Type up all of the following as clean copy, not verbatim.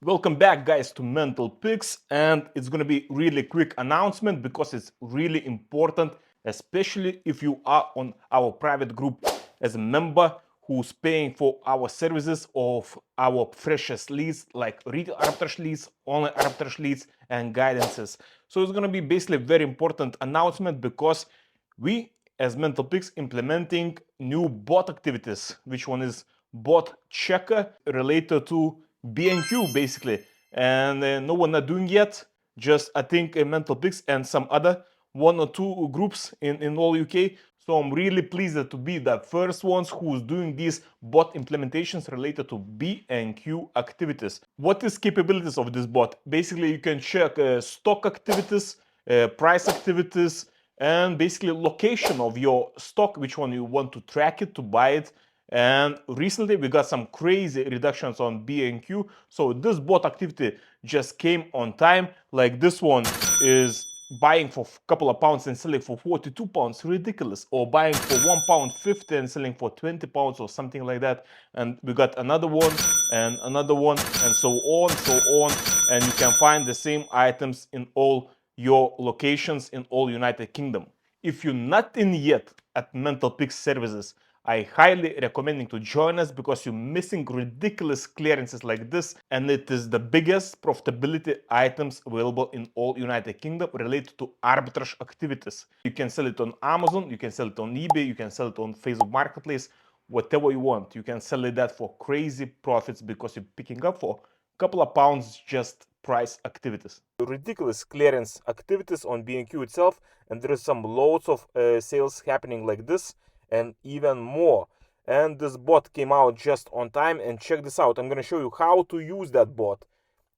Welcome back, guys, to Mental Picks, and it's going to be really quick announcement because it's really important, especially if you are on our private group as a member who's paying for our services of our precious leads like retail arbitrage leads, online arbitrage leads, and guidances. So it's going to be basically a very important announcement because we as Mental Picks implementing new bot activities. Which one is bot checker related to BNQ basically, and no one not doing yet. Just I think Mental Picks and some other one or two groups in all UK. So I'm really pleased to be the first ones who's doing these bot implementations related to BNQ activities. What is capabilities of this bot? Basically, you can check stock activities, price activities, and basically location of your stock, which one you want to track it, to buy it. And recently we got some crazy reductions on BNQ. So this bot activity just came on time. Like this one is buying for a couple of pounds and selling for 42 pounds, ridiculous. Or buying for £1.50 and selling for 20 pounds or something like that. And we got another one and another one and so on, so on. And you can find the same items in all your locations in all United Kingdom. If you're not in yet at Mental Picks services, I highly recommend to join us because you're missing ridiculous clearances like this, and it is the biggest profitability items available in all United Kingdom related to arbitrage activities. You can sell it on Amazon, you can sell it on eBay, you can sell it on Facebook Marketplace, whatever you want. You can sell it that for crazy profits because you're picking up for a couple of pounds just price activities. Ridiculous clearance activities on BNQ itself, and there is some loads of sales happening like this and even more. And this bot came out just on time, and check this out. I'm going to show you how to use that bot.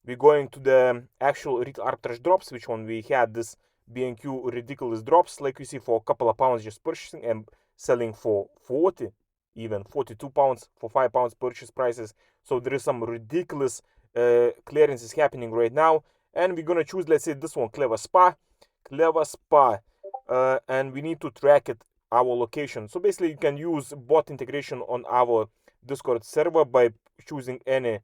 We're going to the actual retail arbitrage drops, which one we had this BNQ ridiculous drops, like you see, for a couple of pounds just purchasing and selling for 40, even 42 pounds for £5 purchase prices. So there is some ridiculous clearances happening right now, and we're gonna choose, let's say, this one, clever spa, and we need to track it, our location. So basically you can use bot integration on our Discord server by choosing any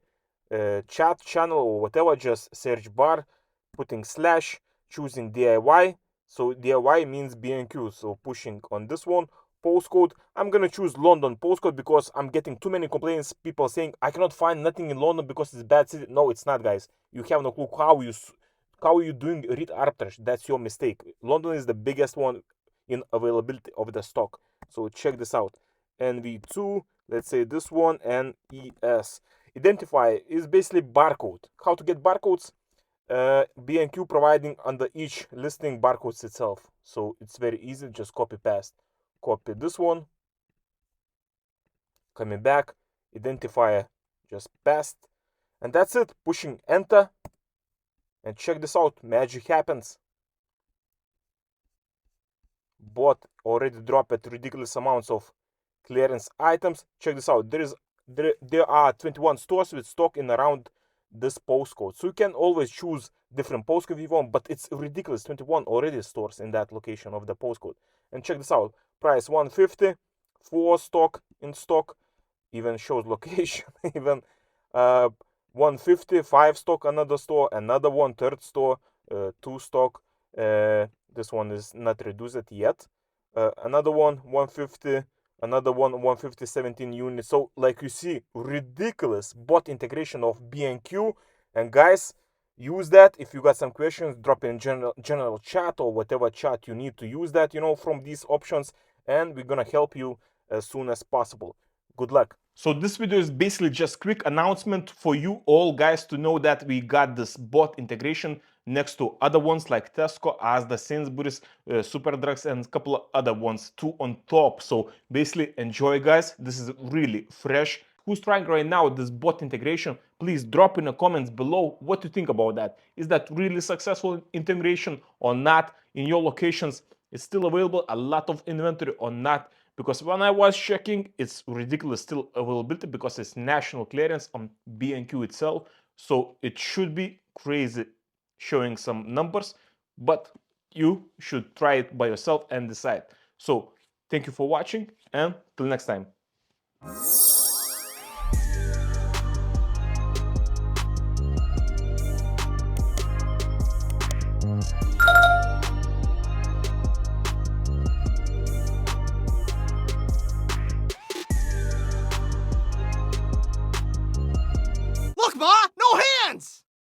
chat channel or whatever, just search bar, putting slash, choosing DIY. So DIY means BNQ, so pushing on this one. Postcode, I'm gonna choose London postcode because I'm getting too many complaints, people saying I cannot find nothing in London because it's a bad city. No, it's not, guys. You have no clue how you doing read arbitrage. That's your mistake. London is the biggest one in availability of the stock. So check this out. NV2, let's say this one, and ES. Identify is basically barcode. How to get barcodes? BNQ providing under each listing barcodes itself. So it's very easy, just copy paste. Copy this one, coming back, identifier, just paste, and that's it. Pushing enter, and check this out, magic happens. Bot already dropped ridiculous amounts of clearance items. Check this out. There are 21 stores with stock in around this postcode, so you can always choose different postcode if you want, but it's ridiculous, 21 already stores in that location of the postcode. And check this out, price 150, 4 stock in stock, even shows location. Even 150, 5 stock, another store, another one, third store, 2 stock, this one is not reduced yet, another one 150, another one 150, 17 units. So like you see, ridiculous bot integration of BNQ. And guys, use that. If you got some questions, drop in general chat or whatever chat you need to use that, from these options, and we're gonna help you as soon as possible. Good luck. So this video is basically just quick announcement for you all, guys, to know that we got this bot integration next to other ones like Tesco, Asda, Sainsbury's, Superdrugs, and a couple of other ones too on top. So basically enjoy, guys. This is really fresh. Who's trying right now this bot integration? Please drop in the comments below what you think about that. Is that really successful integration or not? In your locations, it's still available, a lot of inventory or not? Because when I was checking, it's ridiculous still availability because it's national clearance on BNQ itself. So it should be crazy showing some numbers, but you should try it by yourself and decide. So thank you for watching, and till next time.